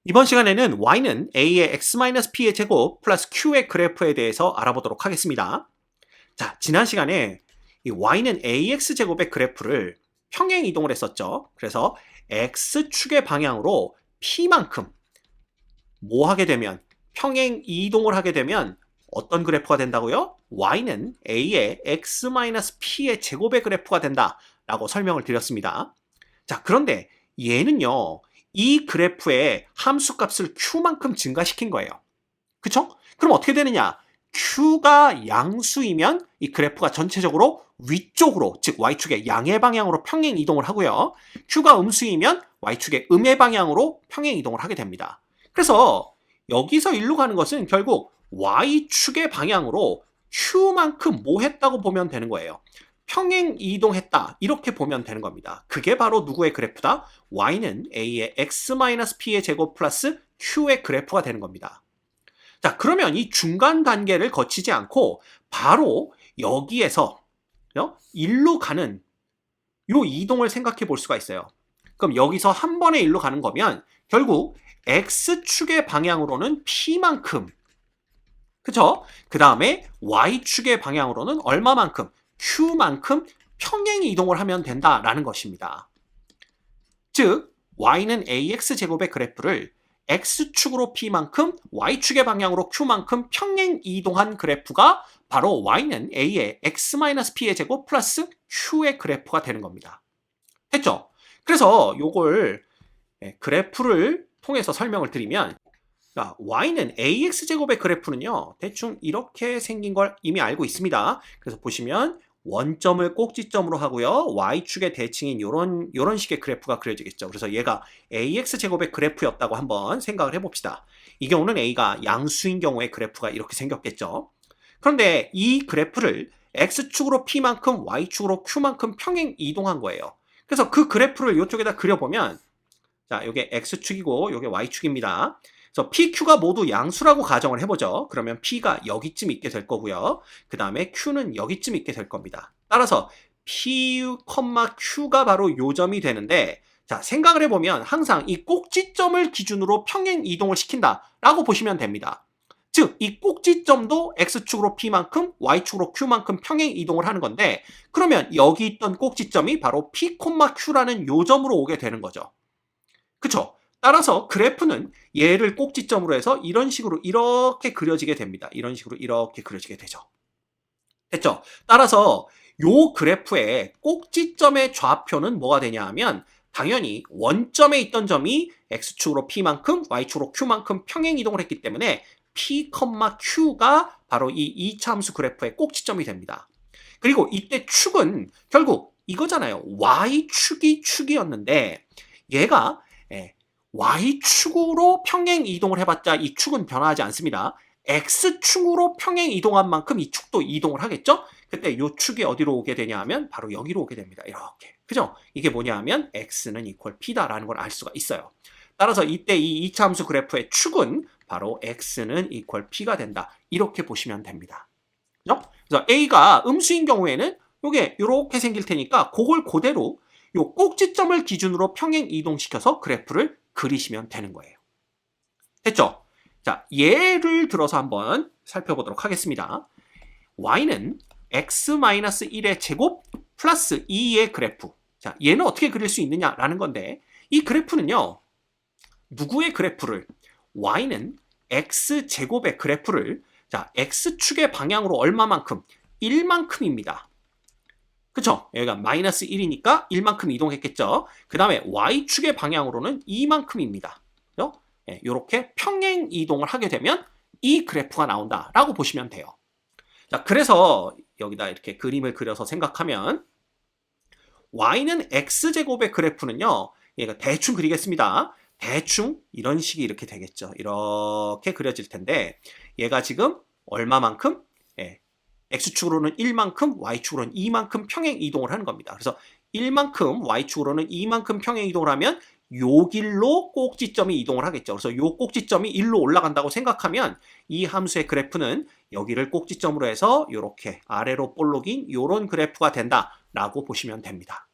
이번 시간에는 y는 a의 x-p의 제곱 플러스 q의 그래프에 대해서 알아보도록 하겠습니다. 자, 지난 시간에 이 y는 ax 제곱의 그래프를 평행 이동을 했었죠. 그래서 x축의 방향으로 p만큼 뭐 하게 되면 평행 이동을 하게 되면 어떤 그래프가 된다고요? y는 a의 x-p의 제곱의 그래프가 된다라고 설명을 드렸습니다. 자, 그런데 얘는요, 이 그래프의 함수 값을 q만큼 증가시킨 거예요. 그쵸? 그럼 어떻게 되느냐? q가 양수이면 이 그래프가 전체적으로 위쪽으로, 즉 y축의 양의 방향으로 평행 이동을 하고요. q가 음수이면 y축의 음의 방향으로 평행 이동을 하게 됩니다. 그래서 여기서 일로 가는 것은 결국 y축의 방향으로 q만큼 뭐 했다고 보면 되는 거예요. 평행 이동했다, 이렇게 보면 되는 겁니다. 그게 바로 누구의 그래프다? y는 a의 x-p의 제곱 플러스 q의 그래프가 되는 겁니다. 자, 그러면 이 중간 단계를 거치지 않고 바로 여기에서 일로 가는 요 이동을 생각해 볼 수가 있어요. 그럼 여기서 한 번에 일로 가는 거면 결국 x축의 방향으로는 p만큼, 그쵸? 그 다음에 y축의 방향으로는 얼마만큼? q만큼 평행 이동을 하면 된다라는 것입니다. 즉, y는 ax 제곱의 그래프를 x축으로 p만큼, y축의 방향으로 q만큼 평행 이동한 그래프가 바로 y는 a의 x-p의 제곱 플러스 q의 그래프가 되는 겁니다. 됐죠? 그래서 요걸 그래프를 통해서 설명을 드리면, y는 ax 제곱의 그래프는요, 대충 이렇게 생긴 걸 이미 알고 있습니다. 그래서 보시면 원점을 꼭지점으로 하고요, y축의 대칭인 요런 식의 그래프가 그려지겠죠. 그래서 얘가 ax 제곱의 그래프였다고 한번 생각을 해봅시다. 이 경우는 a가 양수인 경우에 그래프가 이렇게 생겼겠죠. 그런데 이 그래프를 x축으로 p만큼 y축으로 q만큼 평행 이동한 거예요. 그래서 그 그래프를 이쪽에다 그려보면, 자, 요게 x축이고 요게 y축입니다. 그래서 PQ가 모두 양수라고 가정을 해보죠. 그러면 P가 여기쯤 있게 될 거고요. 그 다음에 Q는 여기쯤 있게 될 겁니다. 따라서 P, Q가 바로 요점이 되는데, 자, 생각을 해보면 항상 이 꼭지점을 기준으로 평행 이동을 시킨다라고 보시면 됩니다. 즉, 이 꼭지점도 X축으로 P만큼, Y축으로 Q만큼 평행 이동을 하는 건데, 그러면 여기 있던 꼭지점이 바로 P, Q라는 요점으로 오게 되는 거죠. 그쵸? 따라서 그래프는 얘를 꼭지점으로 해서 이런 식으로 이렇게 그려지게 됩니다. 이런 식으로 이렇게 그려지게 되죠. 됐죠? 따라서 요 그래프의 꼭지점의 좌표는 뭐가 되냐 하면 당연히 원점에 있던 점이 x축으로 p만큼 y축으로 q만큼 평행 이동을 했기 때문에 p, q가 바로 이 2차 함수 그래프의 꼭지점이 됩니다. 그리고 이때 축은 결국 이거잖아요. y축이 축이었는데 얘가 y축으로 평행 이동을 해봤자 이 축은 변화하지 않습니다. x축으로 평행 이동한 만큼 이 축도 이동을 하겠죠? 그때 이 축이 어디로 오게 되냐 하면 바로 여기로 오게 됩니다. 이렇게. 그죠? 이게 뭐냐 하면 x는 이퀄 p다라는 걸 알 수가 있어요. 따라서 이때 이 2차 함수 그래프의 축은 바로 x는 이퀄 p가 된다. 이렇게 보시면 됩니다. 그죠? 그래서 a가 음수인 경우에는 이게 이렇게 생길 테니까 그걸 그대로 요 꼭지점을 기준으로 평행 이동시켜서 그래프를 그리시면 되는 거예요. 됐죠? 자, 예를 들어서 한번 살펴보도록 하겠습니다. y는 x-1의 제곱 플러스 2의 그래프. 자, 얘는 어떻게 그릴 수 있느냐라는 건데, 이 그래프는요, 누구의 그래프를? y는 x제곱의 그래프를, 자, x축의 방향으로 얼마만큼? 1만큼입니다. 그쵸? 여기가 마이너스 1이니까 1만큼 이동했겠죠? 그 다음에 y축의 방향으로는 2만큼입니다. 이렇게 평행 이동을 하게 되면 이 그래프가 나온다라고 보시면 돼요. 자, 그래서 여기다 이렇게 그림을 그려서 생각하면 y는 x제곱의 그래프는요, 얘가 대충 그리겠습니다. 대충 이런 식이 이렇게 되겠죠. 이렇게 그려질 텐데 얘가 지금 얼마만큼? x축으로는 1만큼, y축으로는 2만큼 평행 이동을 하는 겁니다. 그래서 1만큼, y축으로는 2만큼 평행 이동을 하면 요 길로 꼭지점이 이동을 하겠죠. 그래서 요 꼭지점이 1로 올라간다고 생각하면 이 함수의 그래프는 여기를 꼭지점으로 해서 이렇게 아래로 볼록인 이런 그래프가 된다라고 보시면 됩니다.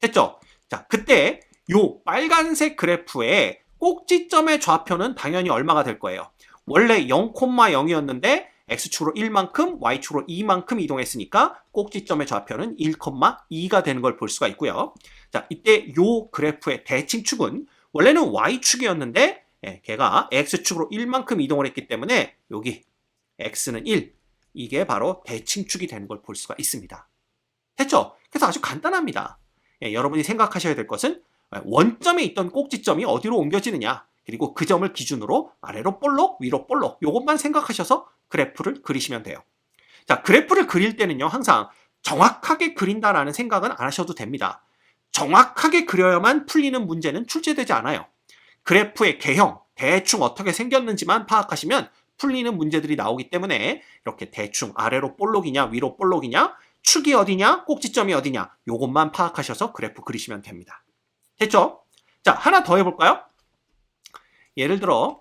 됐죠? 자, 그때 요 빨간색 그래프의 꼭지점의 좌표는 당연히 얼마가 될 거예요? 원래 0,0이었는데 x축으로 1만큼, y축으로 2만큼 이동했으니까 꼭지점의 좌표는 1,2가 되는 걸 볼 수가 있고요. 자, 이때 요 그래프의 대칭축은 원래는 y축이었는데 걔가 x축으로 1만큼 이동을 했기 때문에 여기 x는 1, 이게 바로 대칭축이 되는 걸 볼 수가 있습니다. 됐죠? 그래서 아주 간단합니다. 여러분이 생각하셔야 될 것은 원점에 있던 꼭지점이 어디로 옮겨지느냐, 그리고 그 점을 기준으로 아래로 볼록, 위로 볼록, 요것만 생각하셔서 그래프를 그리시면 돼요. 자, 그래프를 그릴 때는요, 항상 정확하게 그린다라는 생각은 안 하셔도 됩니다. 정확하게 그려야만 풀리는 문제는 출제되지 않아요. 그래프의 개형, 대충 어떻게 생겼는지만 파악하시면 풀리는 문제들이 나오기 때문에 이렇게 대충 아래로 볼록이냐, 위로 볼록이냐, 축이 어디냐, 꼭지점이 어디냐, 요것만 파악하셔서 그래프 그리시면 됩니다. 됐죠? 자, 하나 더 해볼까요? 예를 들어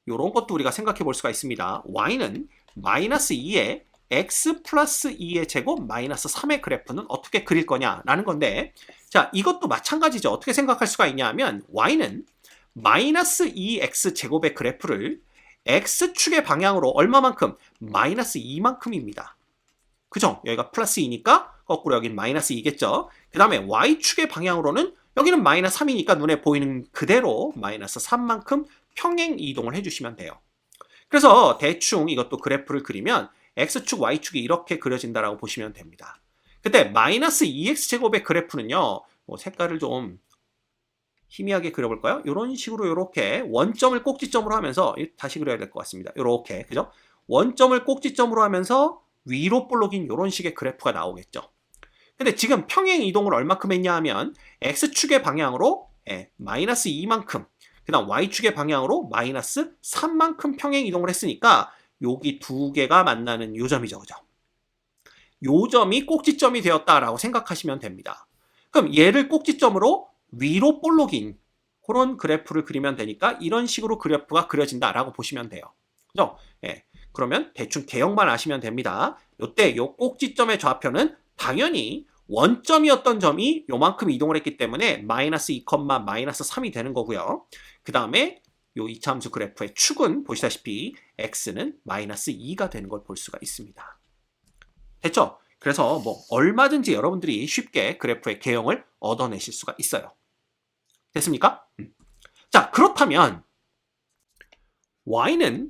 이런 것도 우리가 생각해 볼 수가 있습니다. y는 마이너스 2에 x 플러스 2의 제곱 마이너스 3의 그래프는 어떻게 그릴 거냐라는 건데, 자, 이것도 마찬가지죠. 어떻게 생각할 수가 있냐 하면 y는 마이너스 2x 제곱의 그래프를 x축의 방향으로 얼마만큼? 마이너스 2만큼입니다. 그죠? 여기가 플러스 2니까 거꾸로 여긴 마이너스 2겠죠. 그 다음에 y축의 방향으로는 여기는 마이너스 3이니까 눈에 보이는 그대로 마이너스 3만큼 평행 이동을 해주시면 돼요. 그래서 대충 이것도 그래프를 그리면 x축, y축이 이렇게 그려진다라고 보시면 됩니다. 그때 마이너스 2x제곱의 그래프는요, 색깔을 좀 희미하게 그려볼까요? 이런 식으로 이렇게 원점을 꼭지점으로 하면서 다시 그려야 될 것 같습니다. 이렇게, 그죠? 원점을 꼭지점으로 하면서 위로 볼록인 이런 식의 그래프가 나오겠죠. 근데 지금 평행 이동을 얼마큼 했냐 하면 x축의 방향으로 마이너스 2만큼, 그 다음 y축의 방향으로 마이너스 3만큼 평행 이동을 했으니까 여기 두 개가 만나는 요 점이죠. 그죠? 요 점이 꼭지점이 되었다라고 생각하시면 됩니다. 그럼 얘를 꼭지점으로 위로 볼록인 그런 그래프를 그리면 되니까 이런 식으로 그래프가 그려진다라고 보시면 돼요. 그죠? 그러면 대충 개형만 아시면 됩니다. 요때 요 꼭지점의 좌표는 당연히 원점이었던 점이 요만큼 이동을 했기 때문에 마이너스 2, 마이너스 3이 되는 거고요. 그 다음에 요 이차함수 그래프의 축은 보시다시피 x는 마이너스 2가 되는 걸 볼 수가 있습니다. 됐죠? 그래서 뭐 얼마든지 여러분들이 쉽게 그래프의 개형을 얻어내실 수가 있어요. 됐습니까? 자, 그렇다면 y는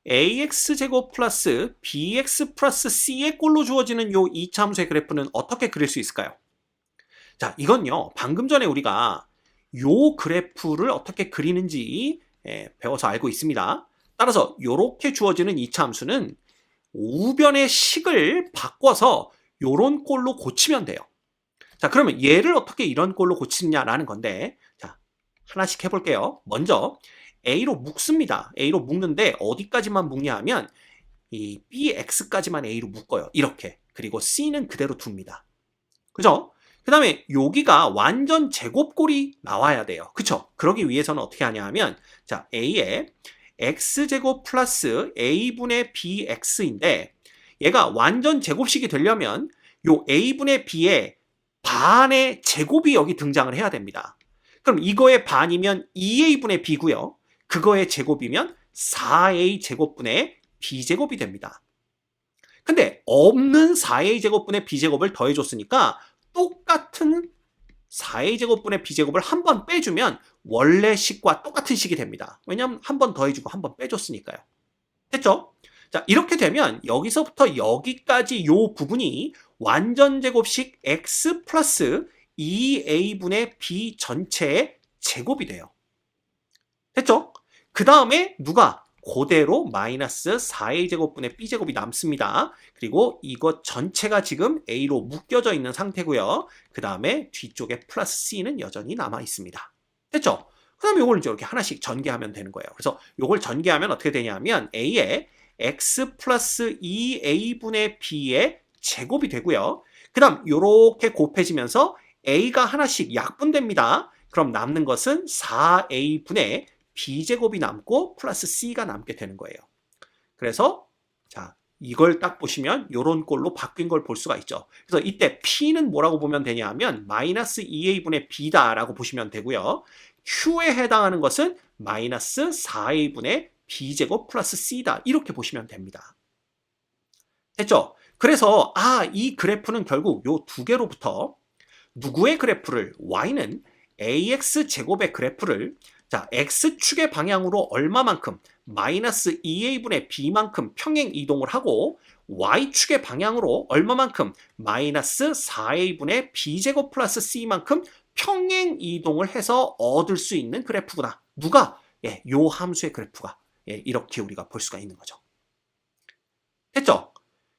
ax제곱 플러스 bx 플러스 c의 꼴로 주어지는 요 이차함수의 그래프는 어떻게 그릴 수 있을까요? 자, 이건요, 방금 전에 우리가 요 그래프를 어떻게 그리는지 배워서 알고 있습니다. 따라서 요렇게 주어지는 이차함수는 우변의 식을 바꿔서 요런 꼴로 고치면 돼요. 자, 그러면 얘를 어떻게 이런 꼴로 고치느냐라는 건데, 자, 하나씩 해볼게요. 먼저 A로 묶습니다. A로 묶는데 어디까지만 묶냐 하면 이 BX까지만 A로 묶어요. 이렇게. 그리고 C는 그대로 둡니다. 그죠? 그 다음에 여기가 완전 제곱꼴이 나와야 돼요. 그쵸? 그러기 위해서는 어떻게 하냐 하면, 자, A에 X제곱 플러스 A분의 BX인데 얘가 완전 제곱식이 되려면 요 A분의 B의 반의 제곱이 여기 등장을 해야 됩니다. 그럼 이거의 반이면 2A분의 B고요. 그거의 제곱이면 4A 제곱분의 B제곱이 됩니다. 근데 없는 4A 제곱분의 B제곱을 더해줬으니까 똑같은 4A 제곱분의 B제곱을 한 번 빼주면 원래 식과 똑같은 식이 됩니다. 왜냐하면 한 번 더해주고 한 번 빼줬으니까요. 됐죠? 자, 이렇게 되면 여기서부터 여기까지 요 부분이 완전 제곱식 X 플러스 2A분의 B 전체의 제곱이 돼요. 됐죠? 그 다음에 누가? 그대로 마이너스 4A 제곱분의 B제곱이 남습니다. 그리고 이것 전체가 지금 A로 묶여져 있는 상태고요. 그 다음에 뒤쪽에 플러스 C는 여전히 남아 있습니다. 됐죠? 그 다음에 이걸 이제 이렇게 하나씩 전개하면 되는 거예요. 그래서 이걸 전개하면 어떻게 되냐면 A에 X 플러스 2A분의 B의 제곱이 되고요. 그 다음 이렇게 곱해지면서 A가 하나씩 약분됩니다. 그럼 남는 것은 4A분의 B제곱이 남고 플러스 C가 남게 되는 거예요. 그래서 자, 이걸 딱 보시면 이런 꼴로 바뀐 걸 볼 수가 있죠. 그래서 이때 P는 뭐라고 보면 되냐 하면 마이너스 2A분의 B다라고 보시면 되고요. Q에 해당하는 것은 마이너스 4a분의 b제곱 플러스 c다. 이렇게 보시면 됩니다. 됐죠? 그래서 이 그래프는 결국 요 두 개로부터 누구의 그래프를 y는 ax 제곱의 그래프를 자 x축의 방향으로 얼마만큼 마이너스 2a분의 b만큼 평행 이동을 하고 y축의 방향으로 얼마만큼 마이너스 4a분의 b제곱 플러스 c만큼 평행 이동을 해서 얻을 수 있는 그래프구나. 누가? 요 함수의 그래프가 이렇게 우리가 볼 수가 있는 거죠. 됐죠?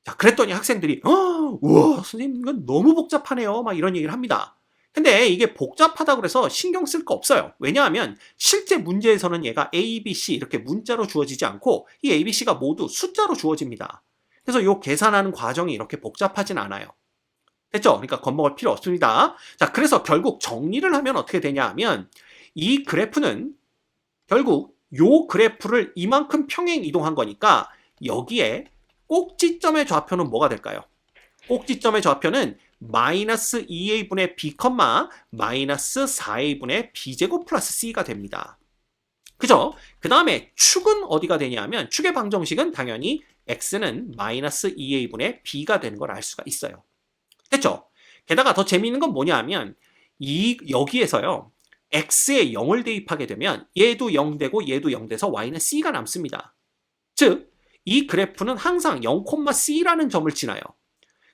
자, 그랬더니 학생들이 우와 선생님 이건 너무 복잡하네요 막 이런 얘기를 합니다. 근데 이게 복잡하다고 해서 신경 쓸 거 없어요. 왜냐하면 실제 문제에서는 얘가 A, B, C 이렇게 문자로 주어지지 않고 이 A, B, C가 모두 숫자로 주어집니다. 그래서 이 계산하는 과정이 이렇게 복잡하진 않아요. 됐죠? 그러니까 겁먹을 필요 없습니다. 자, 그래서 결국 정리를 하면 어떻게 되냐 하면 이 그래프는 결국 요 그래프를 이만큼 평행 이동한 거니까 여기에 꼭지점의 좌표는 뭐가 될까요? 꼭지점의 좌표는 마이너스 2a분의 b, 마이너스 4a분의 b제곱 플러스 c가 됩니다. 그죠? 그 다음에 축은 어디가 되냐면 축의 방정식은 당연히 x는 마이너스 2a분의 b가 되는 걸 알 수가 있어요. 됐죠? 게다가 더 재미있는 건 뭐냐 하면 여기에서요 x에 0을 대입하게 되면 얘도 0 되고 얘도 0 돼서 y는 c가 남습니다. 즉 이 그래프는 항상 0,c라는 점을 지나요.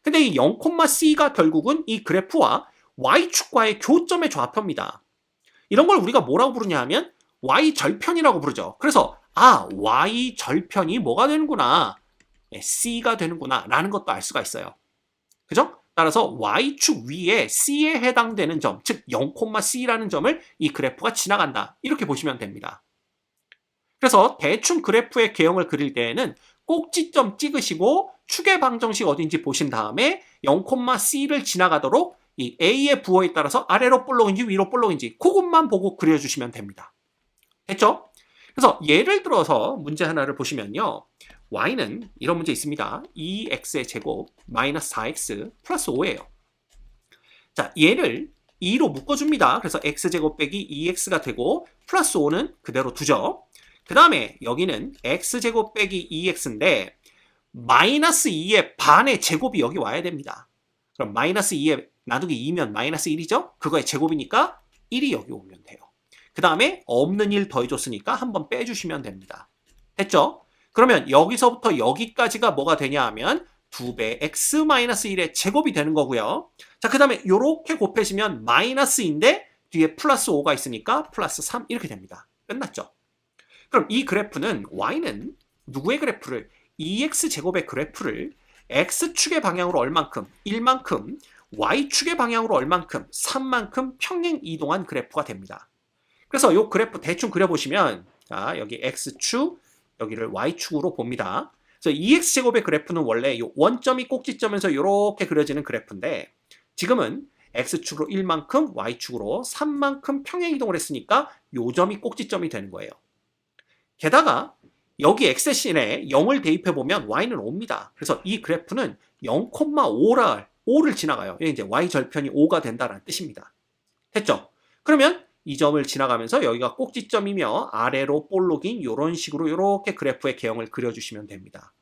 근데 이 0,c가 결국은 이 그래프와 y축과의 교점의 좌표입니다. 이런 걸 우리가 뭐라고 부르냐 하면 y절편이라고 부르죠. 그래서 y절편이 뭐가 되는구나, c가 되는구나 라는 것도 알 수가 있어요. 그죠? 따라서 y축 위에 c에 해당되는 점, 즉 0,c라는 점을 이 그래프가 지나간다. 이렇게 보시면 됩니다. 그래서 대충 그래프의 개형을 그릴 때에는 꼭지점 찍으시고 축의 방정식 어딘지 보신 다음에 0,c를 지나가도록 이 a의 부호에 따라서 아래로 볼록인지 위로 볼록인지 그것만 보고 그려주시면 됩니다. 됐죠? 그래서 예를 들어서 문제 하나를 보시면요. y는 이런 문제 있습니다. 2x의 제곱 마이너스 4x 플러스 5예요. 자, 얘를 2로 묶어줍니다. 그래서 x제곱 빼기 2x가 되고 플러스 5는 그대로 두죠. 그 다음에 여기는 x제곱 빼기 2x인데 마이너스 2의 반의 제곱이 여기 와야 됩니다. 그럼 마이너스 2에 나누기 2면 마이너스 1이죠? 그거의 제곱이니까 1이 여기 오면 돼요. 그 다음에 없는 1 더해줬으니까 한번 빼주시면 됩니다. 됐죠? 그러면 여기서부터 여기까지가 뭐가 되냐 하면 2배 x-1의 제곱이 되는 거고요. 자, 그 다음에 이렇게 곱해지면 마이너스인데 뒤에 플러스 5가 있으니까 플러스 3 이렇게 됩니다. 끝났죠? 그럼 이 그래프는 y는 누구의 그래프를 2x제곱의 그래프를 x축의 방향으로 얼만큼 1만큼 y축의 방향으로 얼만큼 3만큼 평행 이동한 그래프가 됩니다. 그래서 이 그래프 대충 그려보시면 자, 여기 x축 여기를 y축으로 봅니다. 그래서 2x제곱의 그래프는 원래 이 원점이 꼭지점에서 이렇게 그려지는 그래프인데 지금은 x축으로 1만큼 y축으로 3만큼 평행 이동을 했으니까 이 점이 꼭지점이 되는 거예요. 게다가 여기 x신에 0을 대입해보면 y는 5입니다. 그래서 이 그래프는 0,5를 지나가요. 이제 y절편이 5가 된다는 뜻입니다. 됐죠? 그러면 이 점을 지나가면서 여기가 꼭지점이며 아래로 볼록인 이런 식으로 이렇게 그래프의 개형을 그려주시면 됩니다.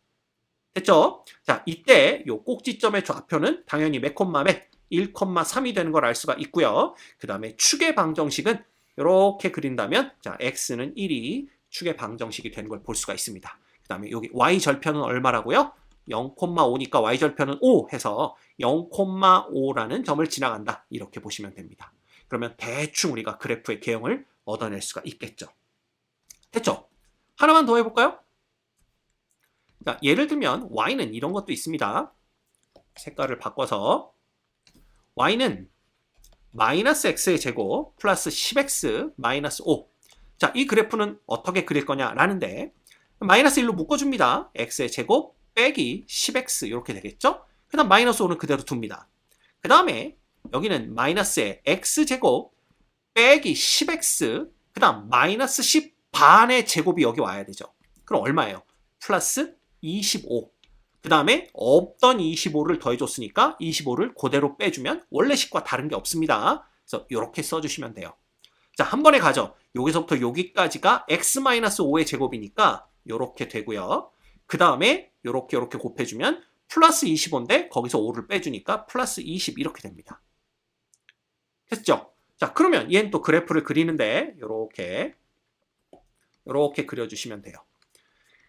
됐죠? 자, 이때 이 꼭지점의 좌표는 당연히 몇 콤마 몇? 1,3이 되는 걸 알 수가 있고요. 그 다음에 축의 방정식은 이렇게 그린다면 자, x는 1이 축의 방정식이 되는 걸 볼 수가 있습니다. 그 다음에 여기 y절편은 얼마라고요? 0,5니까 y절편은 5 해서 0,5라는 점을 지나간다. 이렇게 보시면 됩니다. 그러면 대충 우리가 그래프의 개형을 얻어낼 수가 있겠죠. 됐죠? 하나만 더 해볼까요? 자, 예를 들면 y는 이런 것도 있습니다. 색깔을 바꿔서 y는 마이너스 x의 제곱 플러스 10x 마이너스 5. 자, 이 그래프는 어떻게 그릴 거냐라는데 마이너스 1로 묶어줍니다. x의 제곱 빼기 10x 이렇게 되겠죠? 그 다음 마이너스 5는 그대로 둡니다. 그 다음에 여기는 마이너스의 x제곱 빼기 10x 그 다음 마이너스 10 반의 제곱이 여기 와야 되죠. 그럼 얼마예요? 플러스 25. 그 다음에 없던 25를 더해줬으니까 25를 그대로 빼주면 원래 식과 다른 게 없습니다. 그래서 이렇게 써주시면 돼요. 자, 한 번에 가죠. 여기서부터 여기까지가 x-5의 제곱이니까 요렇게 되고요. 그 다음에 요렇게 곱해주면 플러스 25인데 거기서 5를 빼주니까 플러스 20 이렇게 됩니다. 됐죠? 자, 그러면 얘는 또 그래프를 그리는데 요렇게 그려주시면 돼요.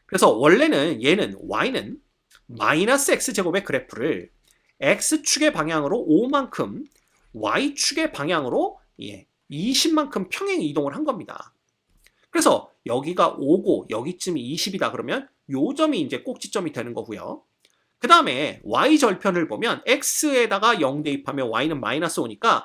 그래서 원래는 얘는 y는 마이너스 x제곱의 그래프를 x축의 방향으로 5만큼 y축의 방향으로 20만큼 평행 이동을 한 겁니다. 그래서 여기가 5고 여기쯤이 20이다 그러면 요 점이 이제 꼭지점이 되는 거고요. 그 다음에 y절편을 보면 x에다가 0 대입하면 y는 마이너스 5니까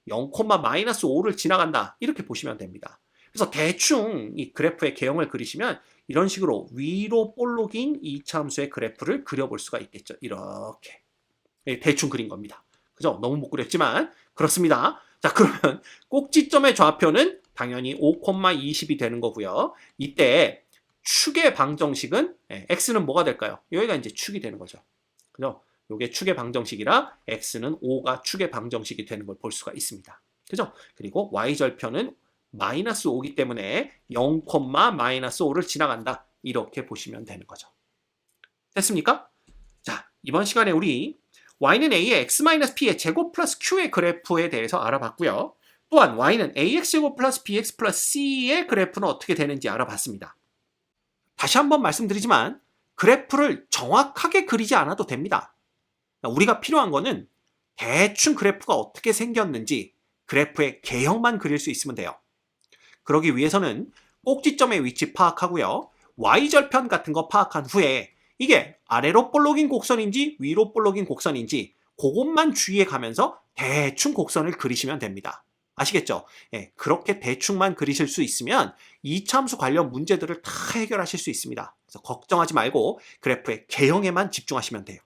0, 마이너스 5를 지나간다 이렇게 보시면 됩니다. 그래서 대충 이 그래프의 개형을 그리시면 이런 식으로 위로 볼록인 이차함수의 그래프를 그려볼 수가 있겠죠. 이렇게 대충 그린 겁니다. 그죠? 너무 못 그렸지만 그렇습니다. 자, 그러면 꼭지점의 좌표는 당연히 5,20이 되는 거고요. 이때 축의 방정식은 x는 뭐가 될까요? 여기가 이제 축이 되는 거죠. 그죠? 요게 축의 방정식이라 x는 5가 축의 방정식이 되는 걸 볼 수가 있습니다. 그죠? 그리고 y절편은 마이너스 5기 때문에 0, 마이너스 5를 지나간다. 이렇게 보시면 되는 거죠. 됐습니까? 자, 이번 시간에 우리 y는 a의 x-p의 제곱 플러스 q의 그래프에 대해서 알아봤고요. 또한 y는 ax제곱 플러스 bx 플러스 c의 그래프는 어떻게 되는지 알아봤습니다. 다시 한번 말씀드리지만 그래프를 정확하게 그리지 않아도 됩니다. 우리가 필요한 거는 대충 그래프가 어떻게 생겼는지 그래프의 개형만 그릴 수 있으면 돼요. 그러기 위해서는 꼭지점의 위치 파악하고요. y절편 같은 거 파악한 후에 이게 아래로 볼록인 곡선인지 위로 볼록인 곡선인지 그것만 주의해 가면서 대충 곡선을 그리시면 됩니다. 아시겠죠? 그렇게 대충만 그리실 수 있으면 이차함수 관련 문제들을 다 해결하실 수 있습니다. 그래서 걱정하지 말고 그래프의 개형에만 집중하시면 돼요.